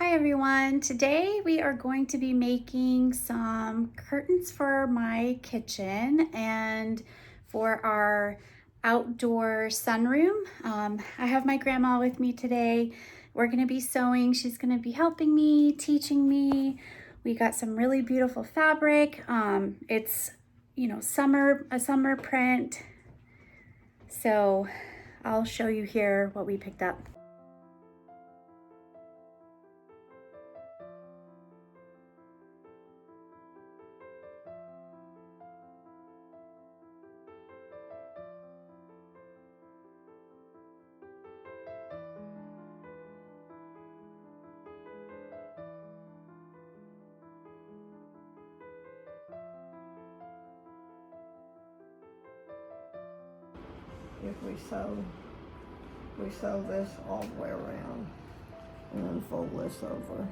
Hi everyone, today we are going to be making some curtains for my kitchen and for our outdoor sunroom. I have my grandma with me today. We're going to be sewing. She's going to be helping me, teaching me. We got some really beautiful fabric. It's, a summer print. So I'll show you here what we picked up. If we sew this all the way around and then fold this over.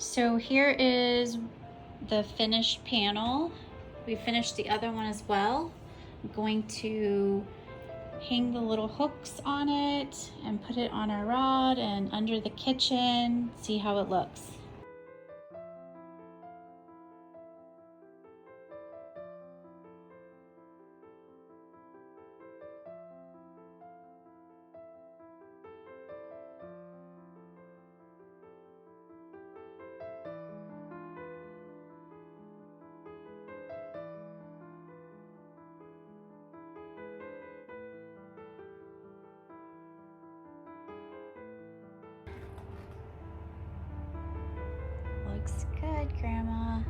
So here is the finished panel. We finished the other one as well. I'm going to hang the little hooks on it and put it on our rod and under the kitchen, see how it looks. Looks good, Grandma.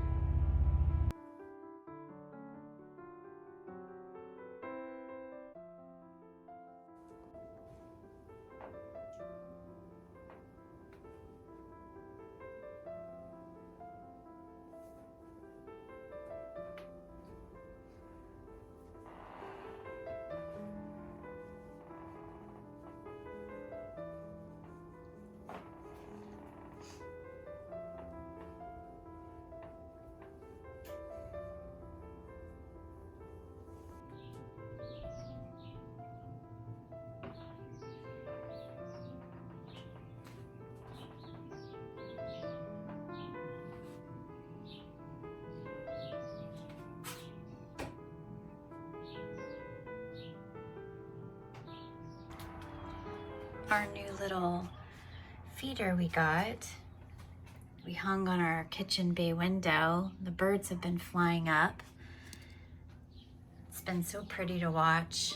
our new little feeder we got. We hung on our kitchen bay window. The birds have been flying up. It's been so pretty to watch.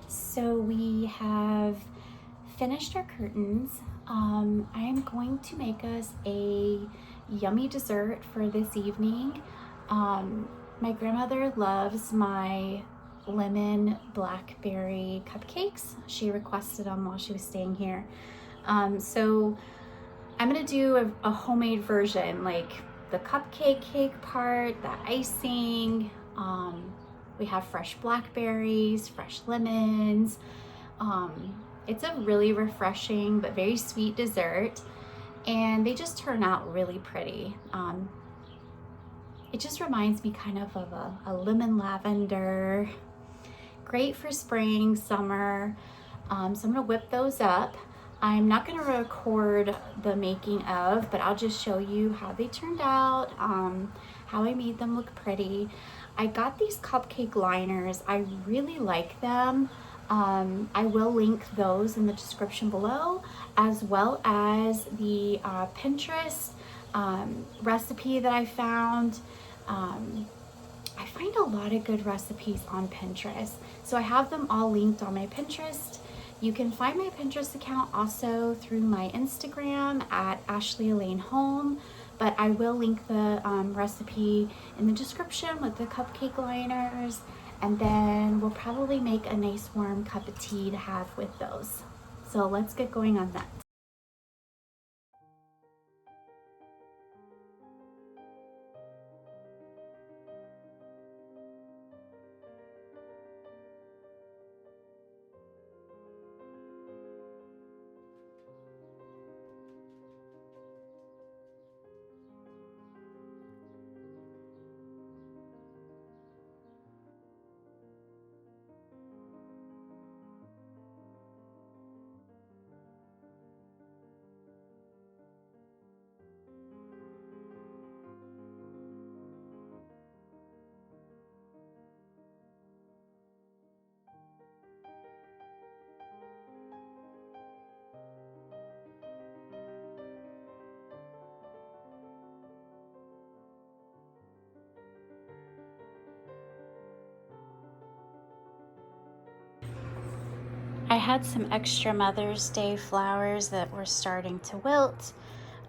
So we have finished our curtains. I am going to make us a yummy dessert for this evening. My grandmother loves my lemon blackberry cupcakes. She requested them while she was staying here. So I'm gonna do a homemade version, like the cupcake cake part, the icing. We have fresh blackberries, fresh lemons. It's a really refreshing but very sweet dessert, and they just turn out really pretty. It just reminds me kind of a lemon lavender. Great for spring, summer. So I'm gonna whip those up. I'm not gonna record the making of, but I'll just show you how they turned out, how I made them look pretty. I got these cupcake liners. I really like them. I will link those in the description below, as well as the Pinterest recipe that I found. I find a lot of good recipes on Pinterest. So I have them all linked on my Pinterest. You can find my Pinterest account also through my Instagram at Ashley Elaine Home, but I will link the recipe in the description with the cupcake liners, and then we'll probably make a nice warm cup of tea to have with those. So let's get going on that. I had some extra Mother's Day flowers that were starting to wilt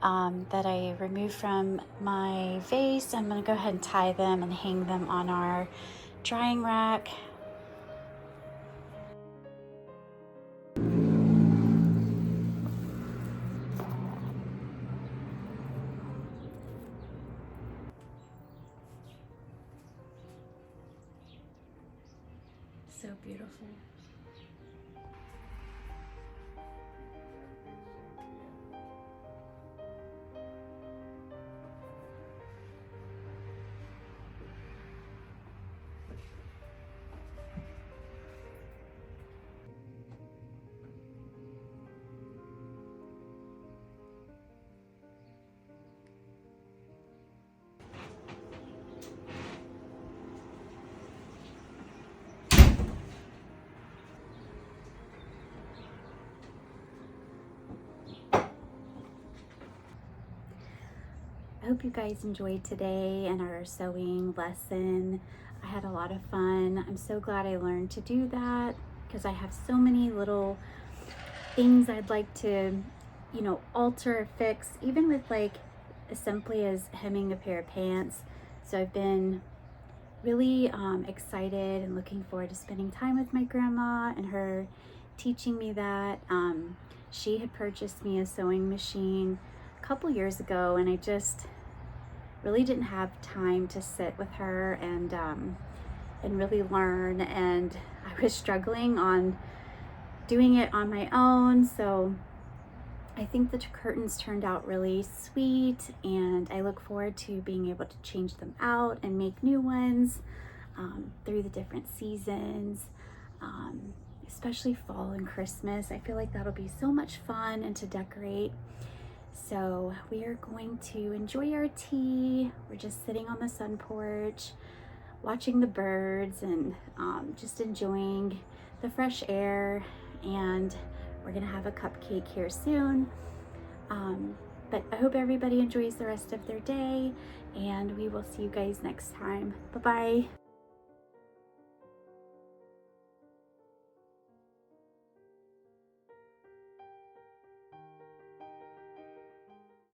that I removed from my vase. I'm gonna go ahead and tie them and hang them on our drying rack. So beautiful. I hope you guys enjoyed today and our sewing lesson. I had a lot of fun. I'm so glad I learned to do that because I have so many little things I'd like to, alter or fix, even with like as simply as hemming a pair of pants. So I've been really excited and looking forward to spending time with my grandma and her teaching me that. She had purchased me a sewing machine a couple years ago, and I just really didn't have time to sit with her and really learn, and I was struggling on doing it on my own. So I think the curtains turned out really sweet, and I look forward to being able to change them out and make new ones through the different seasons, especially fall and Christmas. I feel like that'll be so much fun and to decorate. So we are going to enjoy our tea. We're just sitting on the sun porch. watching the birds and just enjoying the fresh air. And we're gonna have a cupcake here soon. But I hope everybody enjoys the rest of their day, and we will see you guys next time. Bye-bye.